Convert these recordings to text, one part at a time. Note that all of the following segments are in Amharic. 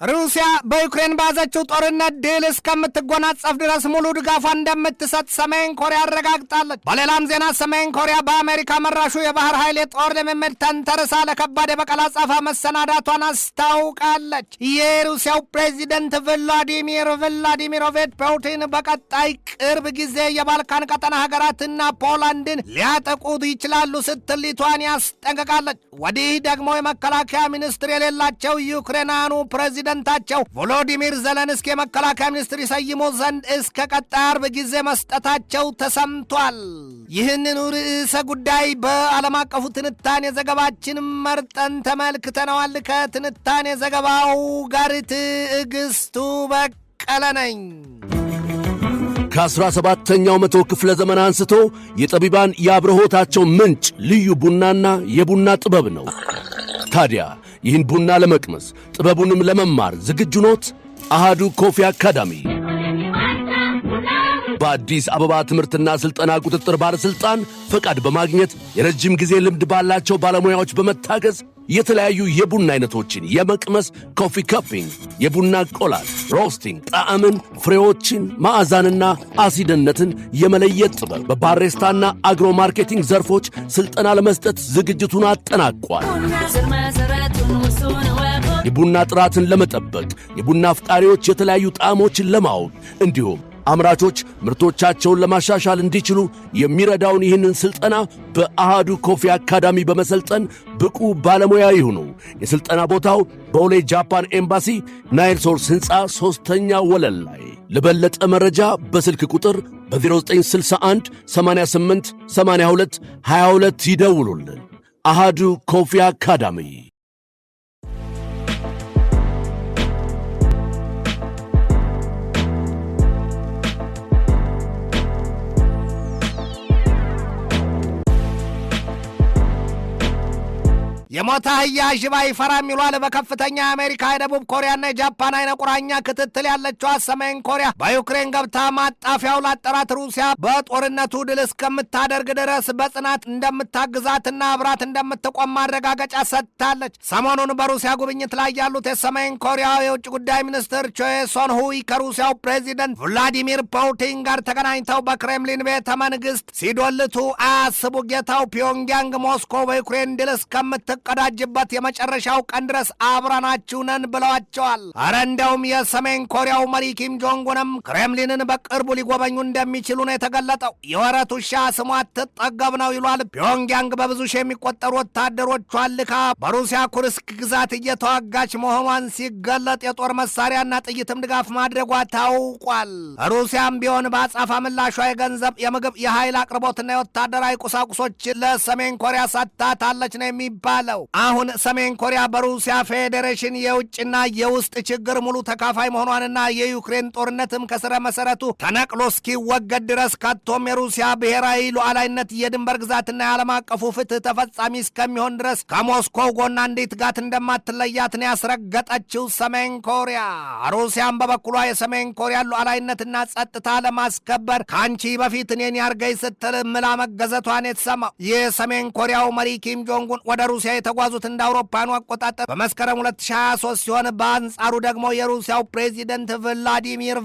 ሩሲያ በዩክሬን ባዘችው ጦርነት ድል እስከምትጎናጸፍ ድረስ ሙሉ ድጋፏን እንደምትሰጥ ሰሜን ኮሪያ አረጋግጣለች። በሌላም ዜና ሰሜን ኮሪያ በአሜሪካ መራሹ የባህር ኃይል የጦር ልምምድ ተንተርሳ ለከባድ የበቀል አጸፋ መሰናዳቷን አስታውቃለች። የሩሲያው ፕሬዚደንት ቭላዲሚሮቪች ፑቲን በቀጣይ ቅርብ ጊዜ የባልካን ቀጠና ሀገራትና ፖላንድን ሊያጠቁት ይችላሉ ስትል ሊቷን ያስጠንቅቃለች። ወዲህ ደግሞ የመከላከያ ሚኒስትር የሌላቸው ዩክሬናኑ ፕሬዚደንታቸው ቮሎዲሚር ዘለንስኪ የመከላከያ ሚኒስትር ይሰይሙ ዘንድ እስከ ቀጣይ አርብ ጊዜ መስጠታቸው ተሰምቷል። ይህንን ርዕሰ ጉዳይ በዓለም አቀፉ ትንታኔ ዘገባችን መርጠን ተመልክተነዋል። ከትንታኔ ዘገባው ጋር ትዕግስቱ በቀለ ነኝ። ከ17ኛው መቶ ክፍለ ዘመን አንስቶ የጠቢባን የአብርሆታቸው ምንጭ ልዩ ቡናና የቡና ጥበብ ነው። ታዲያ ይህን ቡና ለመቅመስ ጥበቡንም ለመማር ዝግጁ ኖት? አሃዱ ኮፊ አካዳሚ በአዲስ አበባ ትምህርትና ሥልጠና ቁጥጥር ባለሥልጣን ፈቃድ በማግኘት የረጅም ጊዜ ልምድ ባላቸው ባለሙያዎች በመታገዝ የተለያዩ የቡና አይነቶችን የመቅመስ ኮፊ ካፒንግ፣ የቡና ቆላል፣ ሮስቲንግ፣ ጣዕምን፣ ፍሬዎችን፣ ማዕዛንና አሲድነትን የመለየት ጥበብ በባሬስታና አግሮ ማርኬቲንግ ዘርፎች ሥልጠና ለመስጠት ዝግጅቱን አጠናቋል። የቡና ጥራትን ለመጠበቅ የቡና አፍቃሪዎች የተለያዩ ጣዕሞችን ለማወቅ እንዲሁም አምራቾች ምርቶቻቸውን ለማሻሻል እንዲችሉ የሚረዳውን ይህንን ሥልጠና በአሃዱ ኮፊ አካዳሚ በመሰልጠን ብቁ ባለሙያ ይሁኑ። የሥልጠና ቦታው በቦሌ ጃፓን ኤምባሲ ናይል ሶርስ ሕንፃ 3ኛ ወለል ላይ። ለበለጠ መረጃ በስልክ ቁጥር በ0961 88 82 22 ይደውሉልን። አሃዱ ኮፊ አካዳሚ። የሞታ አህያ ሽባ ይፈራም ይሏል። በከፍተኛ የአሜሪካ የደቡብ ኮሪያና የጃፓን አይነ ቁራኛ ክትትል ያለችዋ ሰሜን ኮሪያ በዩክሬን ገብታ ማጣፊያው ላጠራት ሩሲያ በጦርነቱ ድል እስከምታደርግ ድረስ በጽናት እንደምታግዛትና አብራት እንደምትቆም ማረጋገጫ ሰጥታለች። ሰሞኑን በሩሲያ ጉብኝት ላይ ያሉት የሰሜን ኮሪያ የውጭ ጉዳይ ሚኒስትር ቾይ ሶንሁይ ከሩሲያው ፕሬዚደንት ቭላዲሚር ፑቲን ጋር ተገናኝተው በክሬምሊን ቤተ መንግሥት ሲዶልቱ አያስቡ ጌታው ፒዮንግያንግ ሞስኮ በዩክሬን ድል ቀዳጅበት የመጨረሻው ቀን ድረስ አብራናችሁ ነን ብለዋቸዋል። አረ እንደውም የሰሜን ኮሪያው መሪ ኪም ጆንጉንም ክሬምሊንን በቅርቡ ሊጎበኙ እንደሚችሉ ነው የተገለጠው። የወረት ውሻ ስሟ አትጠገብ ነው ይሏል። ፒዮንግያንግ በብዙ ሺህ የሚቆጠሩ ወታደሮቿን ልካ በሩሲያ ኩርስክ ግዛት እየተዋጋች መሆኗን ሲገለጥ የጦር መሳሪያና ጥይትም ድጋፍ ማድረጓ ታውቋል። ሩሲያም ቢሆን በአጻፋ ምላሿ የገንዘብ፣ የምግብ፣ የኃይል አቅርቦትና የወታደራዊ ቁሳቁሶች ለሰሜን ኮሪያ ሰጥታታለች ነው የሚባለው። አሁን ሰሜን ኮሪያ በሩሲያ ፌዴሬሽን የውጭና የውስጥ ችግር ሙሉ ተካፋይ መሆኗንና የዩክሬን ጦርነትም ከስረ መሰረቱ ተነቅሎ እስኪወገድ ድረስ ከቶም የሩሲያ ብሔራዊ ሉዓላዊነት፣ የድንበር ግዛትና የዓለም አቀፉ ፍትህ ተፈጻሚ እስከሚሆን ድረስ ከሞስኮው ጎና እንዴት ጋት እንደማትለያትን ያስረገጠችው ሰሜን ኮሪያ ሩሲያም በበኩሏ የሰሜን ኮሪያ ሉዓላዊነትና ጸጥታ ለማስከበር ከአንቺ በፊት እኔን ያርገኝ ስትል ምላ መገዘቷን የተሰማው የሰሜን ኮሪያው መሪ ኪም ጆንጉን ወደ ሩሲያ የተጓዙት እንደ አውሮፓውያኑ አቆጣጠር በመስከረም 2023 ሲሆን በአንጻሩ ደግሞ የሩሲያው ፕሬዚደንት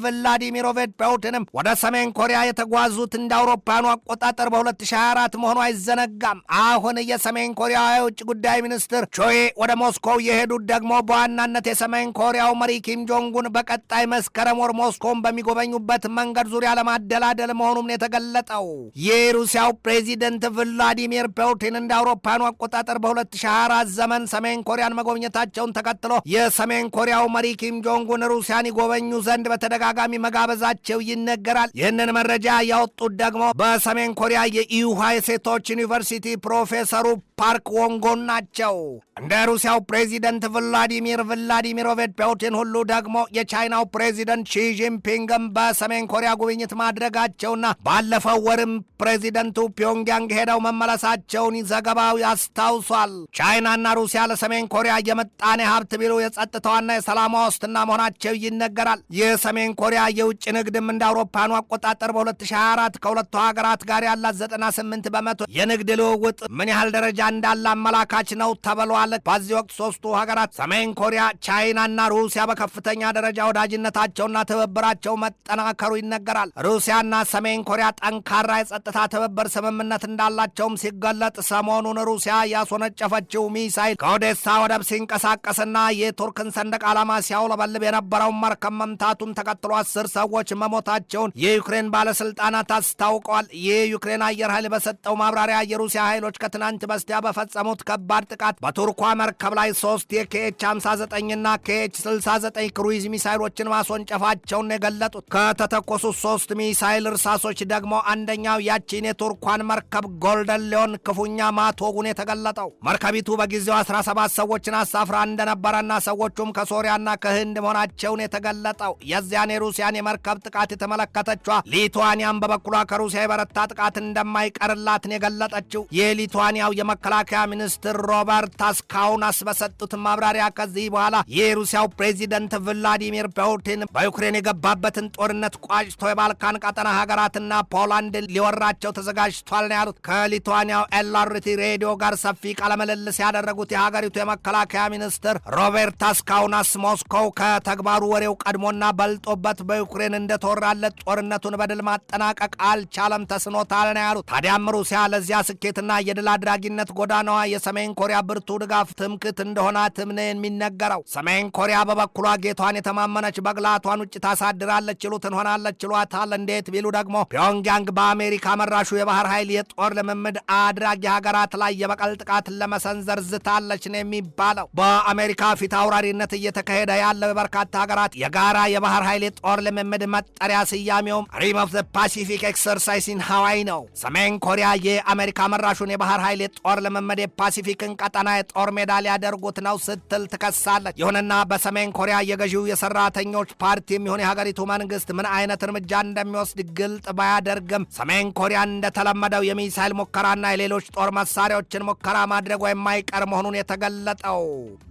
ቭላዲሚሮቪች ፑቲንም ወደ ሰሜን ኮሪያ የተጓዙት እንደ አውሮፓውያኑ አቆጣጠር በ2024 መሆኑ አይዘነጋም። አሁን የሰሜን ኮሪያ የውጭ ጉዳይ ሚኒስትር ቾይ ወደ ሞስኮው የሄዱት ደግሞ በዋናነት የሰሜን ኮሪያው መሪ ኪም ጆንጉን በቀጣይ መስከረም ወር ሞስኮውን በሚጎበኙበት መንገድ ዙሪያ ለማደላደል መሆኑም የተገለጠው። የሩሲያው ፕሬዚደንት ቭላዲሚር ፑቲን እንደ አውሮፓውያኑ አቆጣጠር በ2024 ዘመን ሰሜን ኮሪያን መጎብኘታቸውን ተከትሎ የሰሜን ኮሪያው መሪ ኪም ጆንጉን ሩሲያን ይጎበኙ ዘንድ በተደጋጋሚ መጋበዛቸው ይነገራል። ይህንን መረጃ ያወጡት ደግሞ በሰሜን ኮሪያ የኢዩሃ የሴቶች ዩኒቨርሲቲ ፕሮፌሰሩ ፓርክ ወንጎን ናቸው። እንደ ሩሲያው ፕሬዚደንት ቭላዲሚሮቪች ፑቲን ሁሉ ደግሞ የቻይናው ፕሬዚደንት ሺ ጂንፒንግም በሰሜን ኮሪያ ጉብኝት ማድረጋቸውና ባለፈው ወርም ፕሬዚደንቱ ፒዮንግያንግ ሄደው መመለሳቸውን ዘገባው ያስታውሷል። ቻይናና ሩሲያ ለሰሜን ኮሪያ የምጣኔ ሀብት ቢሉ የጸጥታዋና የሰላም ዋስትና መሆናቸው ይነገራል። የሰሜን ኮሪያ የውጭ ንግድም እንደ አውሮፓኑ አቆጣጠር በ2024 ከሁለቱ ሀገራት ጋር ያላት 98% የንግድ ልውውጥ ምን ያህል ደረጃ እንዳለ አመላካች ነው ተብሏል። አስታውቃለች። በዚህ ወቅት ሶስቱ ሀገራት ሰሜን ኮሪያ፣ ቻይናና ሩሲያ በከፍተኛ ደረጃ ወዳጅነታቸውና ትብብራቸው መጠናከሩ ይነገራል። ሩሲያና ሰሜን ኮሪያ ጠንካራ የጸጥታ ትብብር ስምምነት እንዳላቸውም ሲገለጥ ሰሞኑን ሩሲያ ያስወነጨፈችው ሚሳይል ከኦዴሳ ወደብ ሲንቀሳቀስና የቱርክን ሰንደቅ ዓላማ ሲያውለበልብ የነበረውን መርከብ መምታቱን ተከትሎ 10 ሰዎች መሞታቸውን የዩክሬን ባለስልጣናት አስታውቀዋል። የዩክሬን አየር ኃይል በሰጠው ማብራሪያ የሩሲያ ኃይሎች ከትናንት በስቲያ በፈጸሙት ከባድ ጥቃት በቱርኳ መርከብ ላይ 3 የኬኤች-59 እና ኬኤች-69 ክሩይዝ ሚሳይሎችን ማስወንጨፋቸውን የገለጡት ከተተኮሱት 3 ሚሳይል እርሳሶች ደግሞ አንደኛው ያቺን የቱርኳን መርከብ ጎልደን ሊዮን ክፉኛ ማቶጉን የተገለጠው። መርከቢቱ በጊዜው 17 ሰዎችን አሳፍራ እንደነበረና ሰዎቹም ከሶሪያና ከህንድ መሆናቸውን የተገለጠው። የዚያን የሩሲያን የመርከብ ጥቃት የተመለከተችዋ ሊቱዋኒያን በበኩሏ ከሩሲያ የበረታ ጥቃት እንደማይቀርላትን የገለጠችው የሊቱዋኒያው የመከላከያ ሚኒስትር ሮበርት ታስካውናስ በሰጡት ማብራሪያ ከዚህ በኋላ የሩሲያው ፕሬዚደንት ቭላዲሚር ፑቲን በዩክሬን የገባበትን ጦርነት ቋጭቶ የባልካን ቀጠና ሀገራትና ፖላንድ ሊወራቸው ተዘጋጅቷል ነው ያሉት። ከሊቱዋኒያው ኤልአርቲ ሬዲዮ ጋር ሰፊ ቃለምልልስ ያደረጉት የሀገሪቱ የመከላከያ ሚኒስትር ሮበርት ታስካውናስ ሞስኮው ከተግባሩ ወሬው ቀድሞና በልጦበት በዩክሬን እንደተወራለት ጦርነቱን በድል ማጠናቀቅ አልቻለም፣ ተስኖታል ነው ያሉት። ታዲያም ሩሲያ ለዚያ ስኬትና የድል አድራጊነት ጎዳናዋ የሰሜን ኮሪያ ብርቱ ድጋፍ ትምክት እንደሆነ ትምነ የሚነገረው። ሰሜን ኮሪያ በበኩሏ ጌቷን የተማመነች በግላቷን ውጭ ታሳድራለች ይሉትን ሆናለች ይሏታል። እንዴት ቢሉ ደግሞ ፒዮንግያንግ በአሜሪካ መራሹ የባህር ኃይል የጦር ልምምድ አድራጊ ሀገራት ላይ የበቀል ጥቃት ለመሰንዘር ዝታለች ነው የሚባለው። በአሜሪካ ፊት አውራሪነት እየተካሄደ ያለው የበርካታ ሀገራት የጋራ የባህር ኃይል የጦር ልምምድ መጠሪያ ስያሜውም ሪም ኦፍ ዘ ፓሲፊክ ኤክሰርሳይዝ ኢን ሃዋይ ነው። ሰሜን ኮሪያ የአሜሪካ መራሹን የባህር ኃይል የጦር ልምምድ የፓሲፊክን ቀጠና የጦር ሜዳ ሊያደርጉት ነው ስትል ትከሳለች። ይሁንና በሰሜን ኮሪያ የገዢው የሰራተኞች ፓርቲ የሚሆን የሀገሪቱ መንግስት ምን አይነት እርምጃ እንደሚወስድ ግልጥ ባያደርግም ሰሜን ኮሪያን እንደተለመደው የሚሳይል ሙከራና የሌሎች ጦር መሳሪያዎችን ሙከራ ማድረጉ የማይቀር መሆኑን የተገለጠው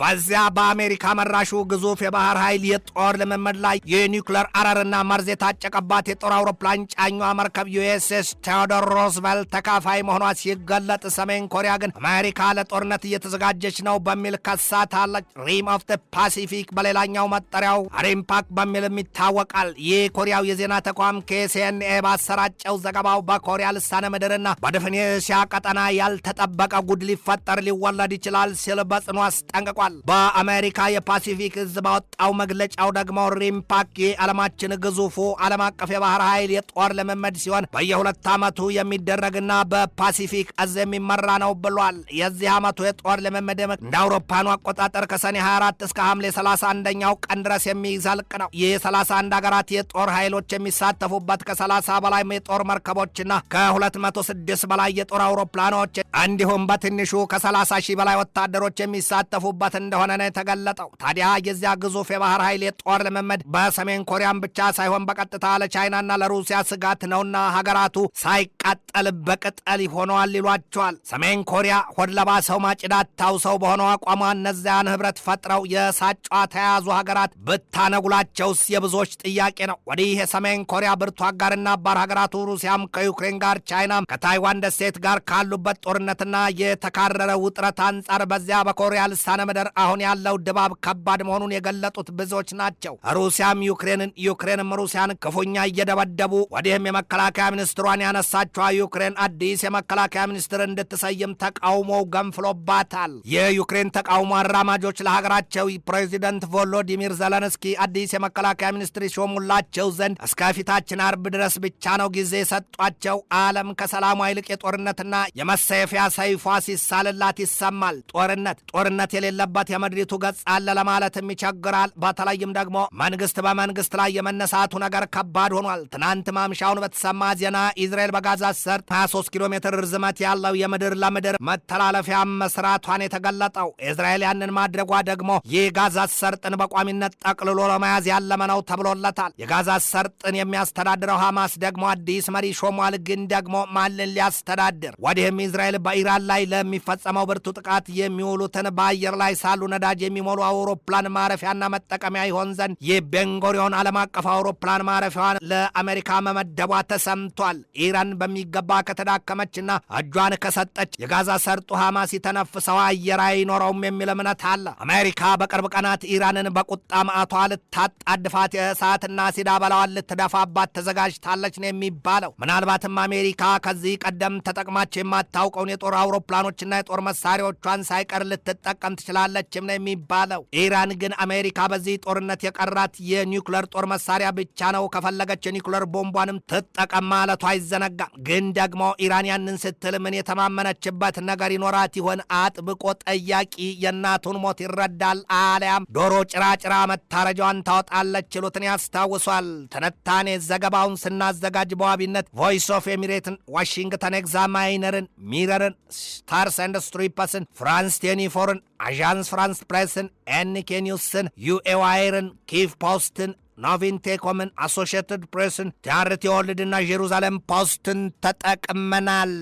በዚያ በአሜሪካ መራሹ ግዙፍ የባህር ኃይል የጦር ልምምድ ላይ የኒውክሌር አረርና መርዝ የታጨቀባት የጦር አውሮፕላን ጫኟ መርከብ ዩኤስኤስ ቴዎዶር ሮዝቬልት ተካፋይ መሆኗ ሲገለጥ፣ ሰሜን ኮሪያ ግን አሜሪካ ለጦርነት እየተዘጋጀች ነው በሚል ከሳታለች። ሪም ኦፍ ዘ ፓሲፊክ በሌላኛው መጠሪያው ሪምፓክ በሚልም ይታወቃል። ይህ ኮሪያው የዜና ተቋም KCNA ባሰራጨው ዘገባው በኮሪያ ልሳነ ምድርና በድፍን የእስያ ቀጠና ያልተጠበቀ ጉድ ሊፈጠር ሊወለድ ይችላል ሲል በጽኑ አስጠንቅቋል። በአሜሪካ የፓሲፊክ እዝ ባወጣው መግለጫው ደግሞ ሪምፓክ የዓለማችን ግዙፉ ዓለም አቀፍ የባህር ኃይል የጦር ልምምድ ሲሆን በየ2 ዓመቱ የሚደረግና በፓሲፊክ እዝ የሚመራ ነው ብሏል። የዚህ ዓመቱ የጦር ልምምድ እንደ አውሮፓኑ አቆጣጠር ከሰኔ 24 እስከ ሐምሌ 31ኛው ቀን ድረስ የሚዘልቅ ነው። ይህ 31 ሀገራት የጦር ኃይሎች የሚሳተፉበት ከ30 በላይ የጦር መርከቦችና ከ206 በላይ የጦር አውሮፕላኖች እንዲሁም በትንሹ ከ30 ሺህ በላይ ወታደሮች የሚሳተፉበት እንደሆነ ነው የተገለጠው። ታዲያ የዚያ ግዙፍ የባህር ኃይል የጦር ልምምድ በሰሜን ኮሪያን ብቻ ሳይሆን በቀጥታ ለቻይናና ለሩሲያ ስጋት ነውና ሀገራቱ ሳይቃጠል በቅጠል ይሆነዋል ይሏቸዋል። ሰሜን ኮሪያ ሆድ ለባሰው ማጭዳት ታውሰው በሆነው አቋሟ እነዚያን ህብረት ፈጥረው የሳጯ ተያዙ ሀገራት ብታነጉላቸውስ የብዙዎች ጥያቄ ነው። ወዲህ የሰሜን ኮሪያ ብርቱ አጋርና አባር ሀገራቱ ሩሲያም ከዩክሬን ጋር፣ ቻይናም ከታይዋን ደሴት ጋር ካሉበት ጦርነትና የተካረረ ውጥረት አንጻር በዚያ በኮሪያ ልሳነ ምድር አሁን ያለው ድባብ ከባድ መሆኑን የገለጡት ብዙዎች ናቸው። ሩሲያም ዩክሬንን፣ ዩክሬንም ሩሲያን ክፉኛ እየደበደቡ ወዲህም የመከላከያ ሚኒስትሯን ያነሳችዋ ዩክሬን አዲስ የመከላከያ ሚኒስትር እንድትሰይም ተቃውሞው ገንፍሎባታል። የዩክሬን ተቃውሞ አራማጆች ለሀገራቸው ፕሬዚደንት ቮሎዲሚር ዘለንስኪ አዲስ የመከላከያ ሚኒስትር ይሾሙላቸው ዘንድ እስከ ፊታችን አርብ ድረስ ብቻ ነው ጊዜ ሰጧቸው። ዓለም ከሰላሟ ይልቅ የጦርነትና የመሰየፊያ ሰይፏ ሲሳልላት ይሰማል። ጦርነት የሌለበት የምድሪቱ ገጽ አለ ለማለትም ይቸግራል። በተለይም ደግሞ መንግስት በመንግስት ላይ የመነሳቱ ነገር ከባድ ሆኗል። ትናንት ማምሻውን በተሰማ ዜና ኢዝራኤል በጋዛ ሰርጥ 23 ኪሎ ሜትር ርዝመት ያለው የምድር ለምድር መተላለፊያ መስራቷን የተገለጠው። እስራኤል ያንን ማድረጓ ደግሞ የጋዛ ሰርጥን በቋሚነት ጠቅልሎ ለመያዝ ያለመ ነው ተብሎለታል። የጋዛ ሰርጥን የሚያስተዳድረው ሐማስ ደግሞ አዲስ መሪ ሾሟል። ግን ደግሞ ማንን ሊያስተዳድር? ወዲህም እስራኤል በኢራን ላይ ለሚፈጸመው ብርቱ ጥቃት የሚውሉትን በአየር ላይ ሳሉ ነዳጅ የሚሞሉ አውሮፕላን ማረፊያና መጠቀሚያ ይሆን ዘንድ የቤንጎሪዮን ዓለም አቀፍ አውሮፕላን ማረፊያዋን ለአሜሪካ መመደቧ ተሰምቷል። ኢራን በሚገባ ከተዳከመችና እጇን ከሰጠች የጋዛ ሰርጡ ሐማስ የተነፍሰው ቅየራ አይኖረውም የሚል እምነት አለ። አሜሪካ በቅርብ ቀናት ኢራንን በቁጣ ማዕቷ ልታጣድፋት የእሳትና ሲዳ በላዋን ልትደፋባት ተዘጋጅታለች ነው የሚባለው። ምናልባትም አሜሪካ ከዚህ ቀደም ተጠቅማቸው የማታውቀውን የጦር አውሮፕላኖችና የጦር መሳሪያዎቿን ሳይቀር ልትጠቀም ትችላለችም ነው የሚባለው። ኢራን ግን አሜሪካ በዚህ ጦርነት የቀራት የኒውክለር ጦር መሳሪያ ብቻ ነው፣ ከፈለገች የኒውክለር ቦምቧንም ትጠቀም ማለቷ አይዘነጋም። ግን ደግሞ ኢራን ያንን ስትል ምን የተማመነችበት ነገር ይኖራት ይሆን? አጥብቆ ጠያቂ የእናቱን ሞት ይረዳል፣ አሊያም ዶሮ ጭራጭራ መታረጃዋን ታወጣለች ይሉትን ያስታውሷል። ትንታኔ ዘገባውን ስናዘጋጅ በዋቢነት ቮይስ ኦፍ ኤሚሬትን፣ ዋሽንግተን ኤግዛማይነርን፣ ሚረርን፣ ስታርስ ኤንድ ስትሪፐስን፣ ፍራንስ 24ን፣ አዣንስ ፍራንስ ፕሬስን፣ ኤንኬ ኒውስን፣ ዩኤ ዋይርን፣ ኪቭ ፖስትን፣ ኖቪን ቴኮምን፣ አሶሺየትድ ፕሬስን፣ ቲአርቲ ወርልድና ጄሩዛሌም ፖስትን ተጠቅመናል።